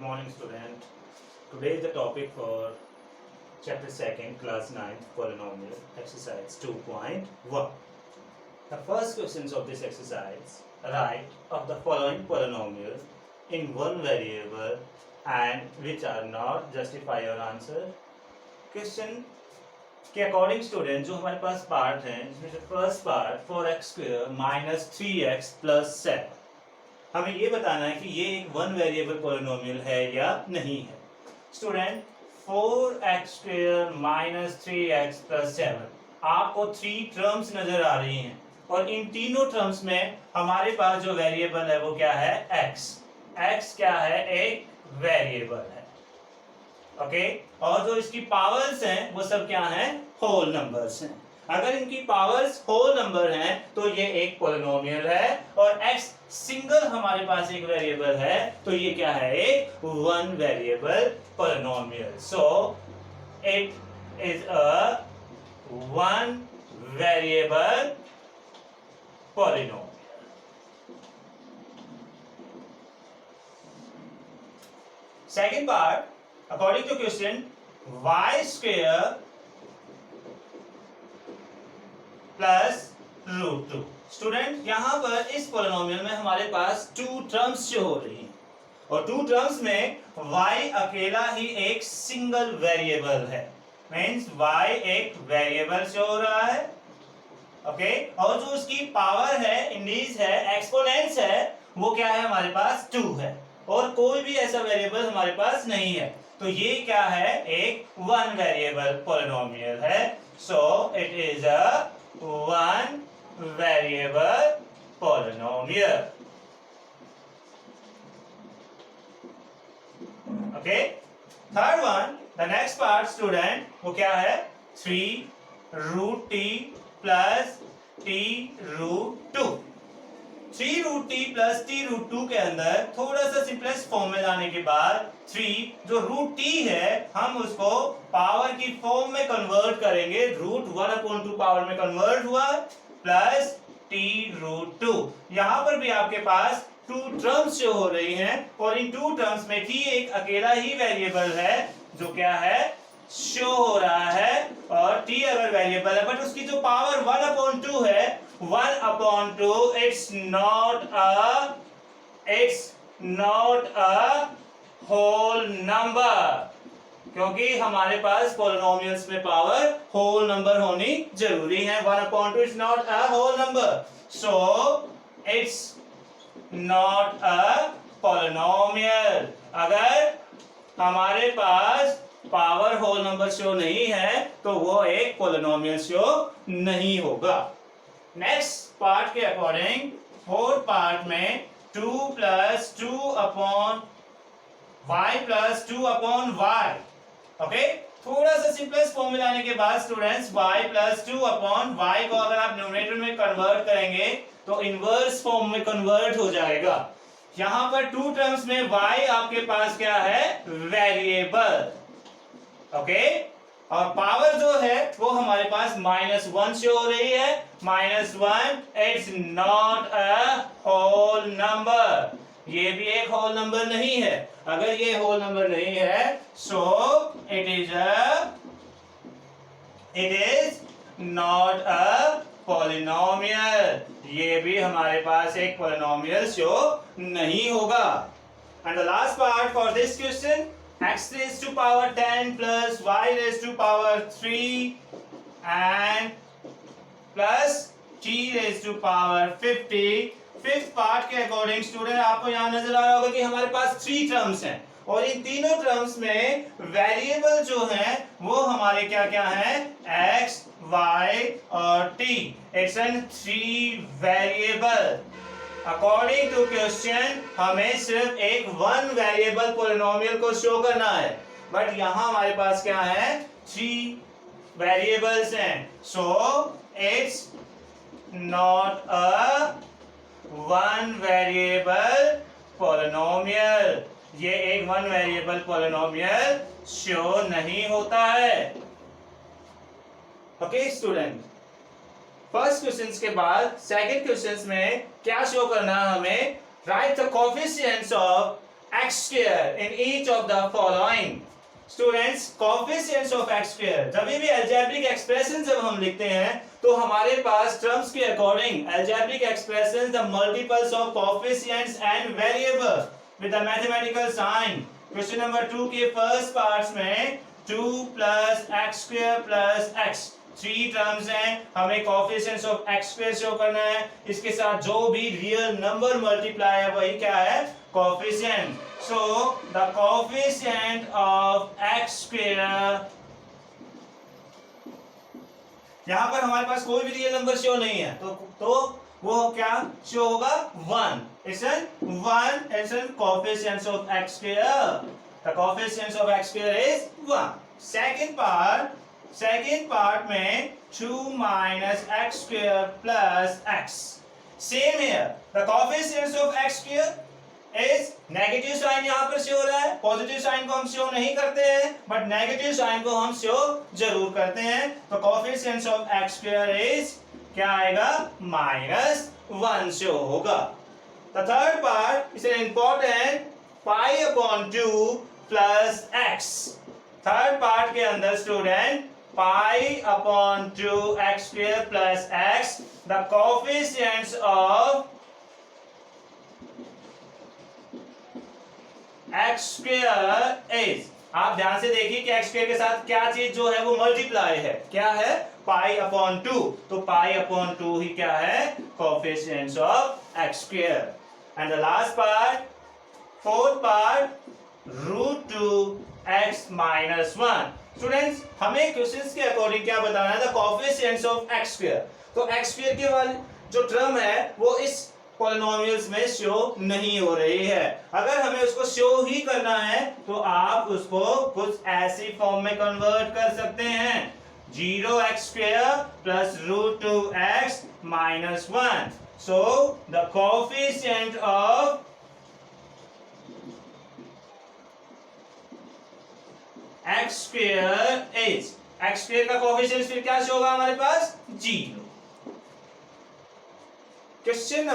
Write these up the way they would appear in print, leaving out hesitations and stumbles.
morning, student. Today the topic for chapter 2nd, class 9th, polynomial exercise 2.1. The first questions of this exercise: write of the following polynomial in one variable and which are not. Justify your answer. Question के according student जो हमारे पास part है, इसमें से first part 4x² minus 3x plus 7, हमें ये बताना है कि ये एक वन वेरिएबल पॉलिनोमियल है या नहीं है। Student 4x² minus 3x plus 7, आपको 3 टर्म्स नजर आ रही हैं और इन तीनों टर्म्स में हमारे पास जो वेरिएबल है वो क्या है? x क्या है? एक वेरिएबल है। ओके, और जो इसकी पावर्स हैं वो सब क्या हैं? होल नंबर्स हैं। अगर इनकी पावर्स होल नंबर हैं तो ये एक पॉलिनोमियल है, और x सिंगल हमारे पास एक वेरिएबल है तो ये क्या है? एक one variable polynomial. So it is a one variable polynomial. Second part, according to question, y² plus √2। Student यहां पर इस पॉलिनोमियल में हमारे पास 2 टर्म्स शो हो रही हैं, और 2 टर्म्स में y अकेला ही एक सिंगल वेरिएबल है। मींस y एक वेरिएबल शो हो रहा है। ओके, और जो उसकी पावर है, इंडीज है, एक्सपोनेंट्स है, वो क्या है? हमारे पास 2 है, और कोई भी ऐसा वेरिएबल हमारे पास नहीं है। तो ये क्या है? एक वन वेरिएबल पॉलिनोमियल है। So it is a one variable polynomial. Okay, third one, the next part student, वो क्या है? 3√t plus t√2। 3√t plus t√2 के अंदर थोड़ा सा सिंपलेस्ट फॉर्म में लाने के बाद 3 जो √t है हम उसको पावर की फॉर्म में कन्वर्ट करेंगे। √1/2 पावर में कन्वर्ट हुआ, प्लस t√2। यहां पर भी आपके पास 2 टर्म्स जो हो रही हैं, और इन 2 टर्म्स में t एक अकेला ही वेरिएबल है जो क्या है? शो हो रहा है। और t अगर वेरिएबल है बट उसकी जो पावर 1/2 है, 1/2 it's not a whole number, क्योंकि हमारे पास पॉलिनोमियल्स में पावर होल नंबर होनी जरूरी है। 1/2 is not a whole number, so it's not a polynomial। अगर हमारे पास पावर होल नंबर शो नहीं है तो वो एक पॉलिनोमियल शो नहीं होगा। नेक्स्ट पार्ट के अकॉर्डिंग फोर्थ पार्ट में 2 + 2/y + 2/y। ओके, थोड़ा सा सिंपलेस्ट फॉर्म में लाने के बाद स्टूडेंट्स y + 2/y को अगर आप न्यूमरेटर में कन्वर्ट करेंगे तो इनवर्स फॉर्म में कन्वर्ट हो जाएगा। यहां पर 2 टर्म्स में y आपके पास क्या है? वेरिएबल। ओके, और पावर जो है वो हमारे पास -1 शो हो रही है। -1 it's not a whole number, ये भी एक होल नंबर नहीं है। अगर ये होल नंबर नहीं है so it is not a polynomial, ये भी हमारे पास एक पॉलिनोमियल शो नहीं होगा। And the last part for this question, x⁻10 plus y⁻3 and plus t⁻50। Fifth part के अकॉर्डिंग स्टूडेंट आपको यहां नजर आ रहा होगा कि हमारे पास 3 टर्म्स हैं, और इन तीनों टर्म्स में वेरिएबल जो हैं वो हमारे क्या क्या हैं? x, y और t। It's an 3 variable. According to question हमें सिर्फ एक वन वेरिएबल पॉलिनोमियल को शो करना है, बट यहां हमारे पास क्या है? 3 वेरिएबल्स हैं। So it's not a one variable polynomial, ये एक वन वेरिएबल पॉलिनोमियल शो नहीं होता है। ओके स्टूडेंट, फर्स्ट क्वेश्चंस के बाद सेकंड क्वेश्चंस में क्या शो करना है हमें? Right the coefficients of x square in each of the following. Students, coefficients of x square, जब भी algebraic expression जब हम लिखते हैं तो हमारे पास terms के according algebraic expressions the multiples of coefficients and variable with the mathematical sign. Question number 2 के फर्स्ट पार्ट्स में 2 plus x square plus x 3 terms हैं, हमें coefficients of x square show करना है, इसके साथ जो भी रियल नंबर मल्टीप्लाई है वही क्या है, coefficient. So the coefficient of x square, यहाँ पर हमारे पास कोई भी रियल नंबर शो नहीं है तो वो क्या शो होगा 1. It's an 1. It's an coefficients of x square. The coefficients of x square is 1. Second part में 2 minus x square plus x. Same here. The coefficients of x square is negative sign यहाँ पर show हो रहा है, positive sign को हम show नहीं करते हैं बट नेगेटिव साइन को हम शो जरूर करते हैं. तो coefficients of x square is क्या आएगा, -1 शो होगा. The third part is an important pi upon 2 plus x. Third part के अंदर student pi upon 2 x square plus x, the coefficients of x square is, आप ध्यान से देखिए कि x square के साथ क्या चीज जो है वो मल्टीप्लाई है, क्या है, pi upon 2. तो pi upon 2 ही क्या है, coefficients of x square. And the last part, fourth part, √2 x minus 1. Students, हमें क्वेश्चंस के अकॉर्डिंग क्या बताना है, the coefficients of x square. तो x स्क्वायर के वाली जो टर्म है वो इस पॉलिनोमियल्स में शो नहीं हो रही है. अगर हमें उसको शो ही करना है तो आप उसको कुछ ऐसी फॉर्म में कन्वर्ट कर सकते हैं, 0x square plus √2x minus 1. So the coefficient of x square is, x square का कोएफिशिएंट फिर क्या शो होगा हमारे पास, 0. क्वेश्चन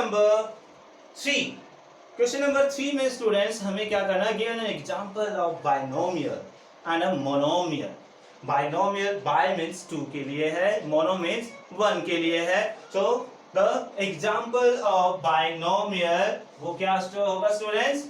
नंबर 3 में स्टूडेंट्स हमें क्या करना है, given an example of binomial and a monomial. Binomial, by means 2 के लिए है, मोनो मींस 1 के लिए है. So the example of binomial वो क्या होगा स्टूडेंट्स,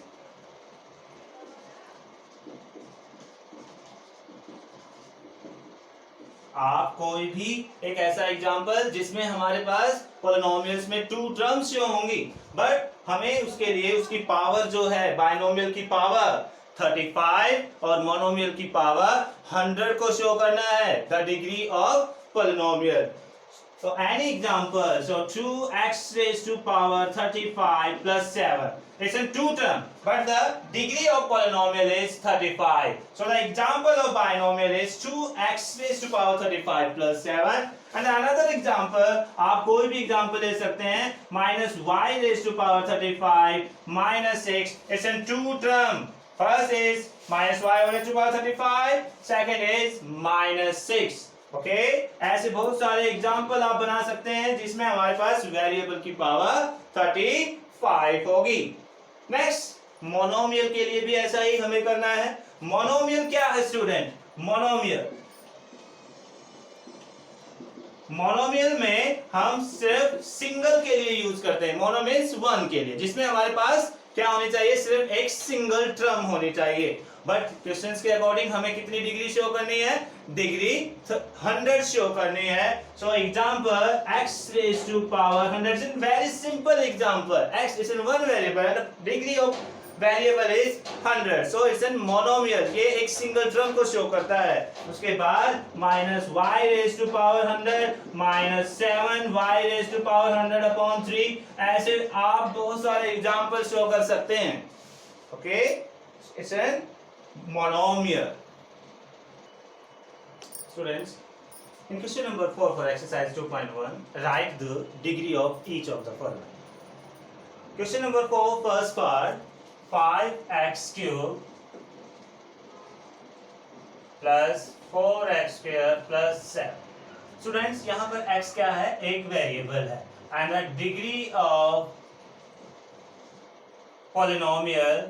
आप कोई भी एक ऐसा एग्जांपल जिसमें हमारे पास पॉलिनोमियल्स में 2 टर्म्स शो होंगी बट हमें उसके लिए उसकी पावर जो है, बाइनोमियल की पावर 35 और मोनोमियल की पावर 100 को शो करना है, the degree of polynomial. So any example, so 2x raised to power 35 plus 7. It's in 2 term, but the degree of polynomial is 35. So the example of binomial is 2x raised to power 35 plus 7. And another example, आप कोई भी example ले सकते हैं, minus y raised to power 35 minus 6. It's in 2 term. First is minus y raised to power 35. Second is minus 6. Okay ऐसे बहुत सारे example आप बना सकते हैं जिसमें हमारे पास वेरिएबल की पावर 35 होगी. नेक्स्ट, मोनोमियल के लिए भी ऐसा ही हमें करना है. मोनोमियल क्या है स्टूडेंट, मोनोमियल में हम सिर्फ सिंगल के लिए यूज करते हैं, मोनो मींस 1 के लिए, जिसमें हमारे पास क्या होनी चाहिए, सिर्फ एक सिंगल टर्म होनी चाहिए. बट क्वेश्चंस के अकॉर्डिंग हमें कितनी डिग्री शो करनी है, डिग्री 100 शो करनी है. So example x raised to power 100 is a very simple example. x is in one variable and the degree of variable is 100. So it's a monomial, ये एक single term को show करता है. उसके बाद minus y raised to power 100 minus 7y raised to power 100 upon 3. ऐसे आप बहुत सारे एग्जांपल शो कर सकते हैं. Okay, it's a monomial. Students, in question number 4 for exercise 2.1, write the degree of each of the following. Question number 4, first part, 5x cube plus 4x square plus 7. Students, यहाँ पर x क्या है, एक variable है and the degree of polynomial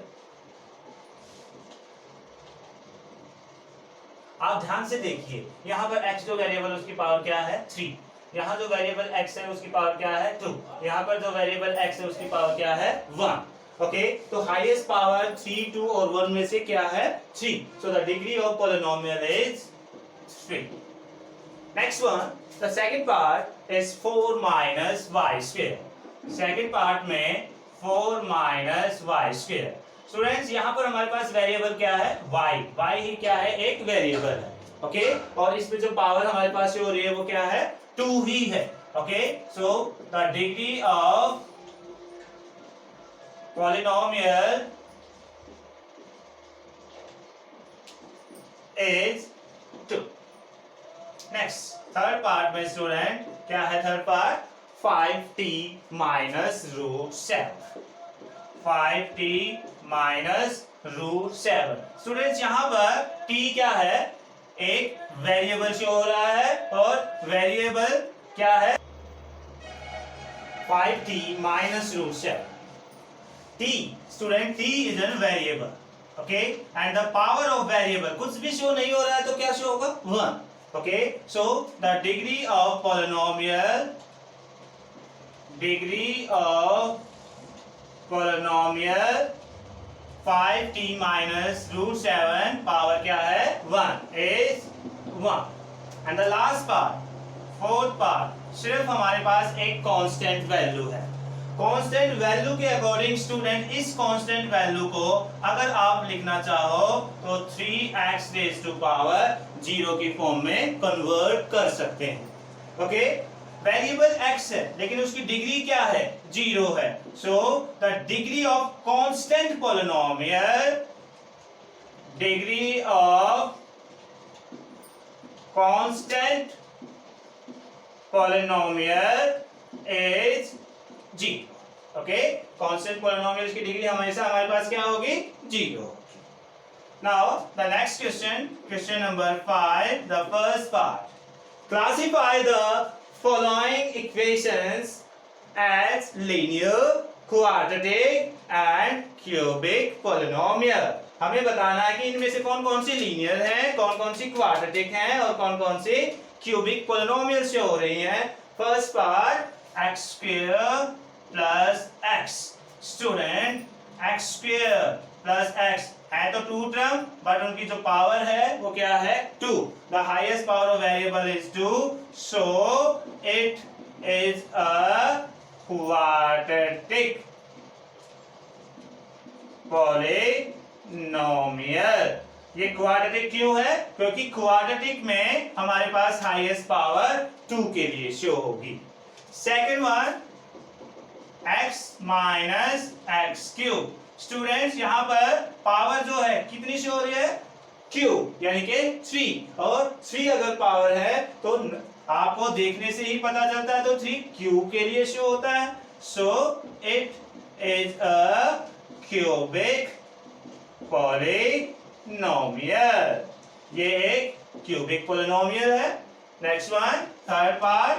आप ध्यान से देखिए, यहाँ पर x जो वेरिएबल उसकी पावर क्या है 3, यहाँ जो वेरिएबल x है उसकी पावर क्या है 2, यहाँ पर जो वेरिएबल x है उसकी पावर क्या है 1। ओके, तो हाईएस्ट पावर 3, 2 और 1 में से क्या है 3, so the degree of polynomial is 3। Next one, the second part is 4 minus Y square. Second part में 4 माइनस वाई स्क्वायर। स्टूडेंट्स यहाँ पर हमारे पास वेरिएबल क्या है y ही क्या है एक वेरिएबल है। ओके, और इसमें जो पावर हमारे पास हो रही है वो क्या है 2 ही है। Okay, so the degree of polynomial is 2। Next third part में स्टूडेंट क्या है, third part 5t minus root 7, 5t minus root 7। Students यहाँ पर t क्या है एक वेरिएबल शो हो रहा है और वेरिएबल क्या है 5t minus root 7। t student t is an variable, okay, and the power of variable कुछ भी शो नहीं हो रहा है तो क्या शो होगा 1। Okay, so the degree of polynomial, degree of polynomial 5t minus root 7 power क्या है 1 is 1। And the last part, fourth part, सिर्फ हमारे पास एक कांस्टेंट वैल्यू है। कांस्टेंट वैल्यू के अकॉर्डिंग स्टूडेंट इस कांस्टेंट वैल्यू को अगर आप लिखना चाहो तो 3x रेज़ टू पावर 0 की फॉर्म में कन्वर्ट कर सकते हैं। ओके, वेरिएबल x है लेकिन उसकी डिग्री क्या है 0 है, सो the degree of constant polynomial, degree of constant polynomial is 0। Okay, constant polynomial की डिग्री हमेशा हमारे पास क्या होगी 0। Now the next question, question number 5, the first part, classify the following equations as linear, quadratic and cubic polynomial। हमें बताना है कि इनमें से कौन कौन सी लीनियर है, कौन कौन सी क्वाड्रेटिक हैं और कौन कौन सी क्यूबिक पोलिनोमियल से हो रही हैं। First part x square plus x। Student x square plus x है तो 2 टर्म, बट उनकी जो पावर है वो क्या है 2। The highest power of variable is 2, so it is a quadratic polynomial. ये क्वाड्रेटिक क्यों है, क्योंकि क्वाड्रेटिक में हमारे पास हाईएस्ट पावर 2 के लिए शो होगी। Second one, x minus x cube. Students यहाँ पर पावर जो है कितनी शो हो रही है q, यानी कि 3, और 3 अगर पावर है तो आपको देखने से ही पता चलता है तो 3 q के लिए शो होता है, so it is a cubic polynomial. ये एक क्यूबिक पॉलिनोमियल है। Next one, third part,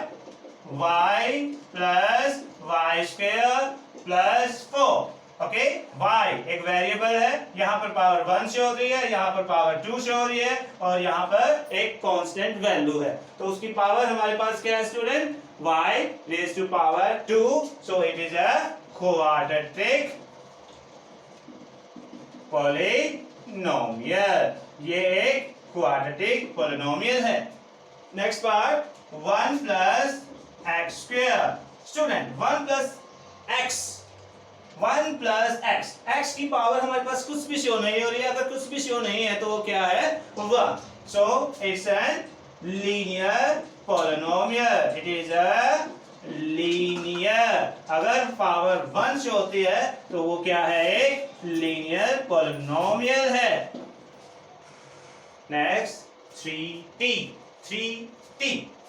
y plus Y square plus 4। Okay, y एक वेरिएबल है, यहाँ पर पावर 1 शो हो रही है, यहाँ पर पावर 2 शो हो रही है और यहाँ पर एक कांस्टेंट वैल्यू है, तो उसकी पावर हमारे पास क्या है student y raise to power 2, so it is a quadratic polynomial. ये एक क्वाड्रेटिक पॉलिनोमियल है। Next part, 1 plus X square. Student 1 plus X, 1 plus X, X की पावर हमारे पास कुछ भी शो नहीं हो रही है, अगर कुछ भी शो नहीं है तो वो क्या है 1, so it's an linear polynomial, it is a linear. अगर पावर 1 शो होती है तो वो क्या है एक लीनियर पॉलिनोमियल है। Next 3t।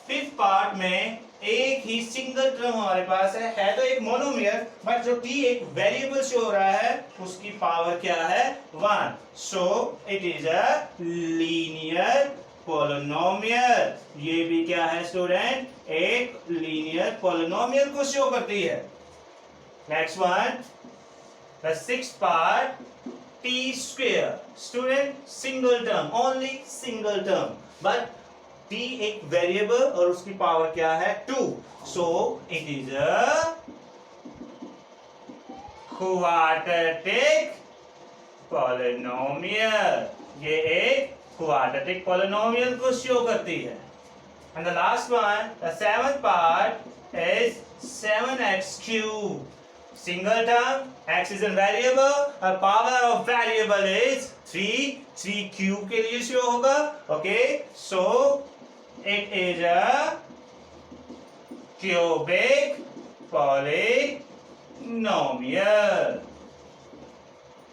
फिफ्थ पार्ट में एक ही सिंगल टर्म हमारे पास है तो एक मोनोमियर, बट जो t एक वेरिएबल शो हो रहा है उसकी पावर क्या है 1, सो it is a linear polynomial. ये भी क्या है स्टूडेंट एक लीनियर पॉलिनोमियल को शो करती है। Next one, the sixth part, t square. Student, single term, only single term, but t एक वेरिएबल और उसकी पावर क्या है 2, so it is a quadratic polynomial. ये एक quadratic polynomial को शो करती है. And the last one, the seventh part is 7x cube. Single term, x is a variable, और power of variable is 3. 3 cube के लिए शो होगा. Okay, so it is a cubic polynomial.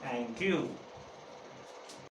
Thank you.